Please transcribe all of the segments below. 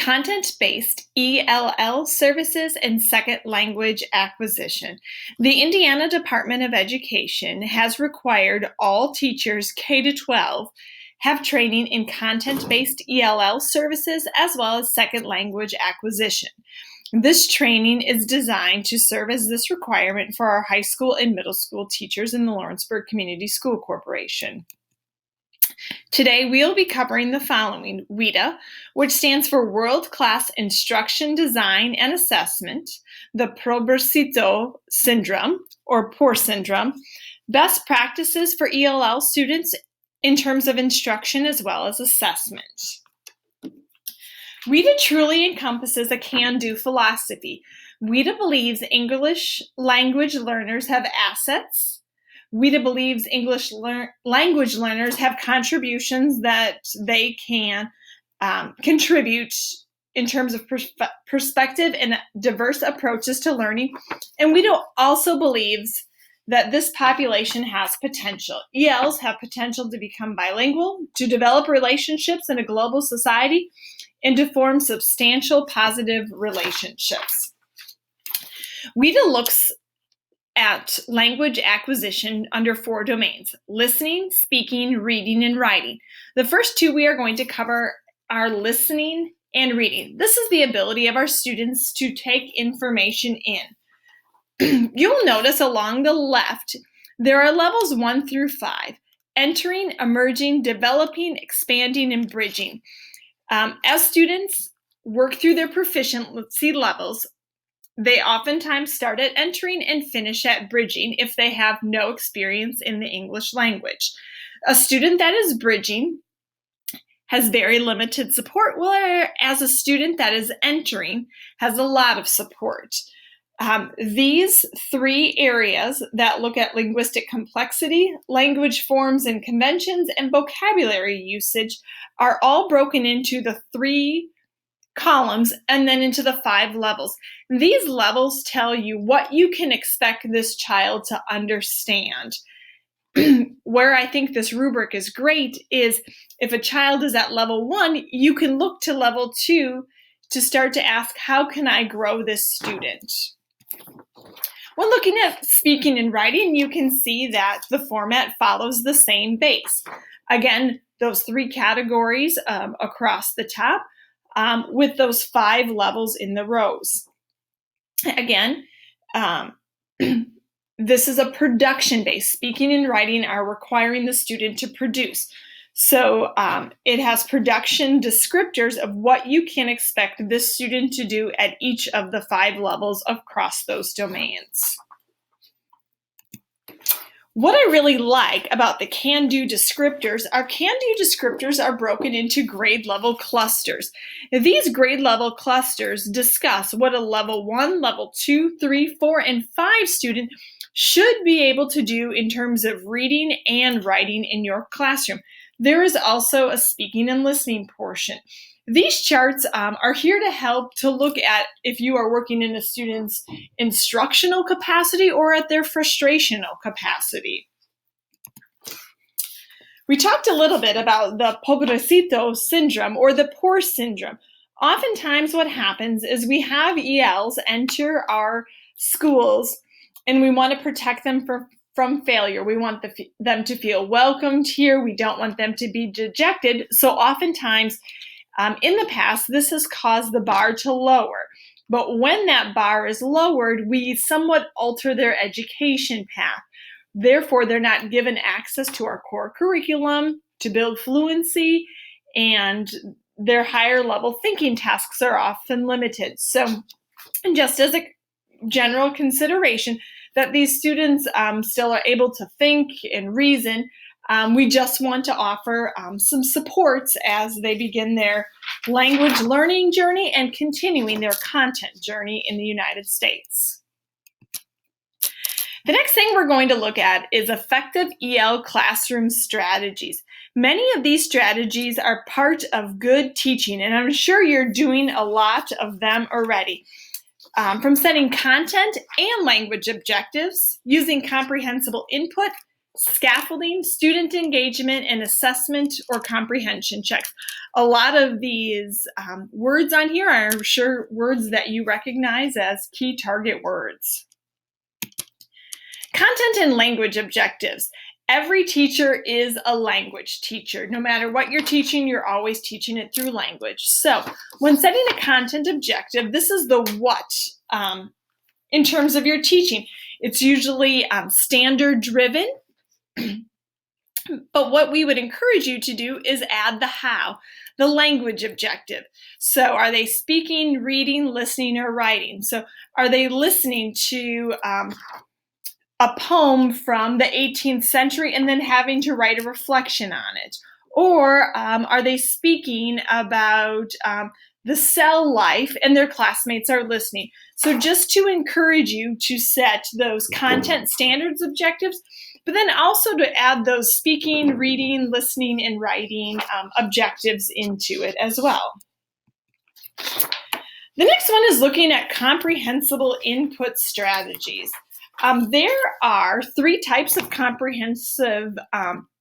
content-based ELL services, and second language acquisition. The Indiana Department of Education has required all teachers K-12 have training in content-based ELL services as well as second language acquisition. This training is designed to serve as this requirement for our high school and middle school teachers in the Lawrenceburg Community School Corporation. Today, we'll be covering the following: WIDA, which stands for World Class Instruction Design and Assessment, the Pobrecito Syndrome, or Poor Syndrome, best practices for ELL students in terms of instruction as well as assessment. WIDA truly encompasses a can-do philosophy. WIDA believes English language learners have assets. WIDA believes English language learners have contributions that they can contribute in terms of perspective and diverse approaches to learning. And WIDA also believes that this population has potential. ELs have potential to become bilingual, to develop relationships in a global society, and to form substantial positive relationships. WIDA looks at language acquisition under 4 domains: listening, speaking, reading, and writing. The first 2 we are going to cover are listening and reading. This is the ability of our students to take information in. You'll notice along the left, there are levels 1 through 5: entering, emerging, developing, expanding, and bridging. As students work through their proficiency levels, they oftentimes start at entering and finish at bridging if they have no experience in the English language. A student that is bridging has very limited support, whereas a student that is entering has a lot of support. These 3 areas that look at linguistic complexity, language forms and conventions, and vocabulary usage are all broken into the 3 columns and then into the 5 levels. These levels tell you what you can expect this child to understand. Where I think this rubric is great is if a child is at level 1, you can look to level 2 to start to ask, how can I grow this student? When looking at speaking and writing, you can see that the format follows the same base. Again, those 3 categories across the top with those 5 levels in the rows. Again, this is a production base. Speaking and writing are requiring the student to produce. So it has production descriptors of what you can expect this student to do at each of the 5 levels across those domains. What I really like about the can-do descriptors are broken into grade level clusters. These grade level clusters discuss what a level 1, level 2, 3, 4, and 5 student should be able to do in terms of reading and writing in your classroom. There is also a speaking and listening portion. These charts are here to help to look at if you are working in a student's instructional capacity or at their frustrational capacity. We talked a little bit about the Pobrecito Syndrome or the Poor Syndrome. Oftentimes what happens is we have ELs enter our schools and we want to protect them from failure. We want them to feel welcomed here. We don't want them to be dejected. So oftentimes in the past, this has caused the bar to lower. But when that bar is lowered, we somewhat alter their education path. Therefore, they're not given access to our core curriculum to build fluency, and their higher level thinking tasks are often limited. So just as a general consideration that these students still are able to think and reason, we just want to offer some supports as they begin their language learning journey and continuing their content journey in the United States. The next thing we're going to look at is effective EL classroom strategies. Many of these strategies are part of good teaching, and I'm sure you're doing a lot of them already. From setting content and language objectives, using comprehensible input, scaffolding, student engagement, and assessment or comprehension checks. A lot of these words on here are, I'm sure, words that you recognize as key target words. Content and language objectives. Every teacher is a language teacher. No matter what you're teaching, you're always teaching it through language. So when setting a content objective, this is the what in terms of your teaching. It's usually standard driven, but what we would encourage you to do is add the how, the language objective. So are they speaking, reading, listening, or writing? So are they listening to a poem from the 18th century and then having to write a reflection on it? Or are they speaking about the cell life and their classmates are listening? So just to encourage you to set those content standards objectives, but then also to add those speaking, reading, listening, and writing objectives into it as well. The next one is looking at comprehensible input strategies. There are 3 types of comprehensive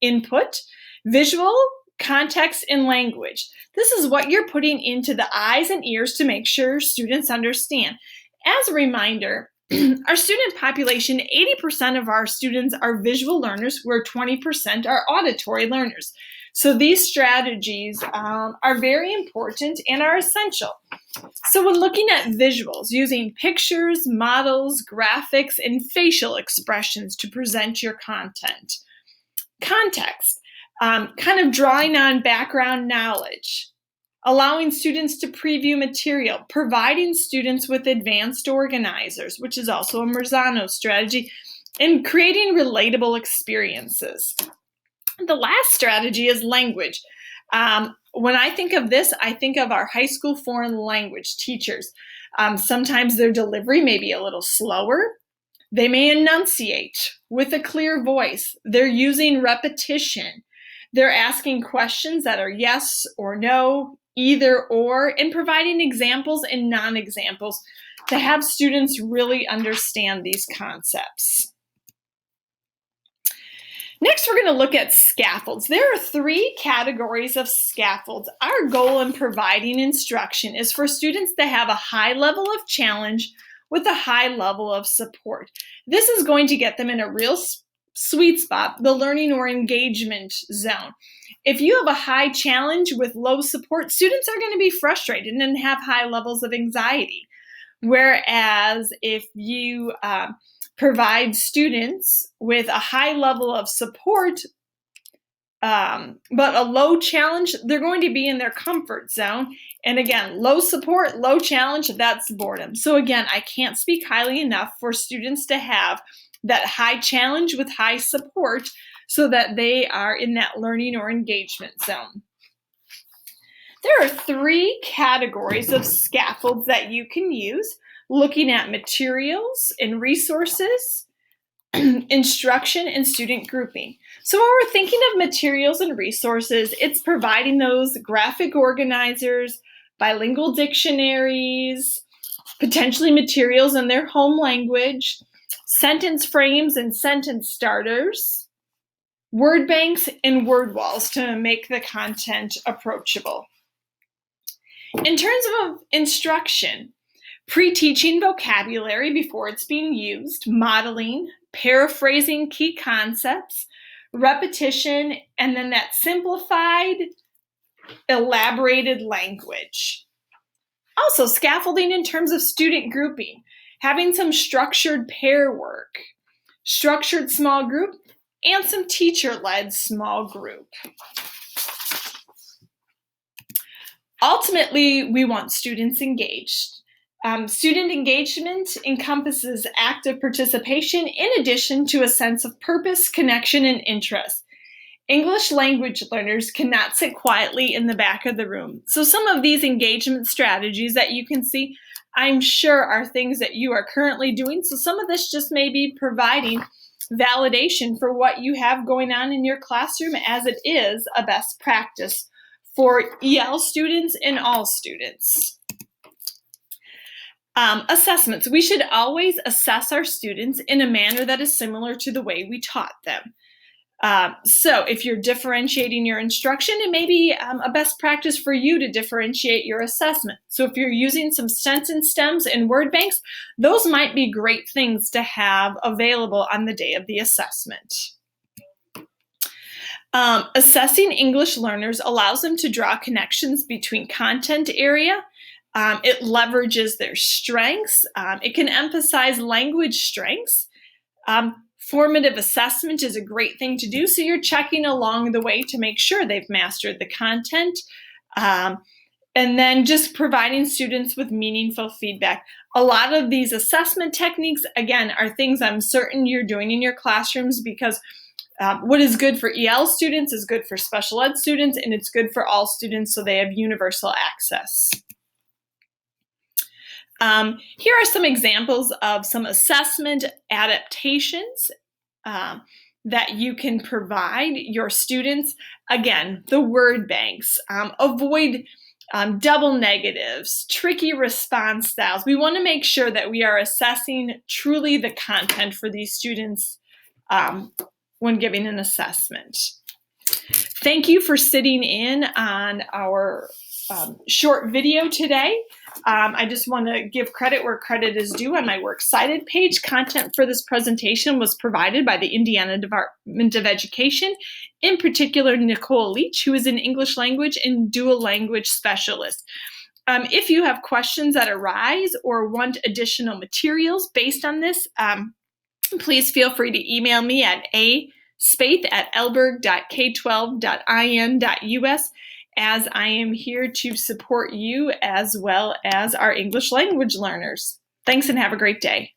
input: visual, context, and language. This is what you're putting into the eyes and ears to make sure students understand. As a reminder, our student population, 80% of our students are visual learners, where 20% are auditory learners. So these strategies are very important and are essential. So when looking at visuals, using pictures, models, graphics, and facial expressions to present your content. Context, kind of drawing on background knowledge, allowing students to preview material, providing students with advanced organizers, which is also a Marzano strategy, and creating relatable experiences. The last strategy is language. When I think of this, I think of our high school foreign language teachers. Sometimes their delivery may be a little slower. They may enunciate with a clear voice. They're using repetition. They're asking questions that are yes or no, either or, and providing examples and non-examples to have students really understand these concepts. Next, we're going to look at scaffolds. There are 3 categories of scaffolds. Our goal in providing instruction is for students to have a high level of challenge with a high level of support. This is going to get them in a real sweet spot, the learning or engagement zone. If you have a high challenge with low support, students are going to be frustrated and have high levels of anxiety. Whereas if you provide students with a high level of support, but a low challenge, they're going to be in their comfort zone. And again, low support, low challenge, that's boredom. So again, I can't speak highly enough for students to have that high challenge with high support so that they are in that learning or engagement zone. There are 3 categories of scaffolds that you can use: looking at materials and resources, instruction, and student grouping. So when we're thinking of materials and resources, it's providing those graphic organizers, bilingual dictionaries, potentially materials in their home language, sentence frames and sentence starters, word banks, and word walls to make the content approachable. In terms of instruction, pre-teaching vocabulary before it's being used, modeling, paraphrasing key concepts, repetition, and then that simplified, elaborated language. Also, scaffolding in terms of student grouping, having some structured pair work, structured small group, and some teacher-led small group. Ultimately, we want students engaged. Student engagement encompasses active participation in addition to a sense of purpose, connection, and interest. English language learners cannot sit quietly in the back of the room. So some of these engagement strategies that you can see, I'm sure are things that you are currently doing. So some of this just may be providing validation for what you have going on in your classroom, as it is a best practice for EL students and all students. Assessments. We should always assess our students in a manner that is similar to the way we taught them. So if you're differentiating your instruction, it may be a best practice for you to differentiate your assessment. So if you're using some sentence stems and word banks, those might be great things to have available on the day of the assessment. Assessing English learners allows them to draw connections between content area. It leverages their strengths. It can emphasize language strengths. Formative assessment is a great thing to do, so you're checking along the way to make sure they've mastered the content. And then just providing students with meaningful feedback. A lot of these assessment techniques, again, are things I'm certain you're doing in your classrooms, because what is good for EL students is good for special ed students, and it's good for all students, so they have universal access. Here are some examples of some assessment adaptations that you can provide your students. Again, the word banks, avoid double negatives, tricky response styles. We want to make sure that we are assessing truly the content for these students when giving an assessment. Thank you for sitting in on our short video today. I just want to give credit where credit is due. On my Works Cited page, content for this presentation was provided by the Indiana Department of Education, in particular Nicole Leach, who is an English language and dual language specialist. If you have questions that arise or want additional materials based on this, please feel free to email me at spaith@elberg.k12.in.us, as I am here to support you as well as our English language learners. Thanks and have a great day.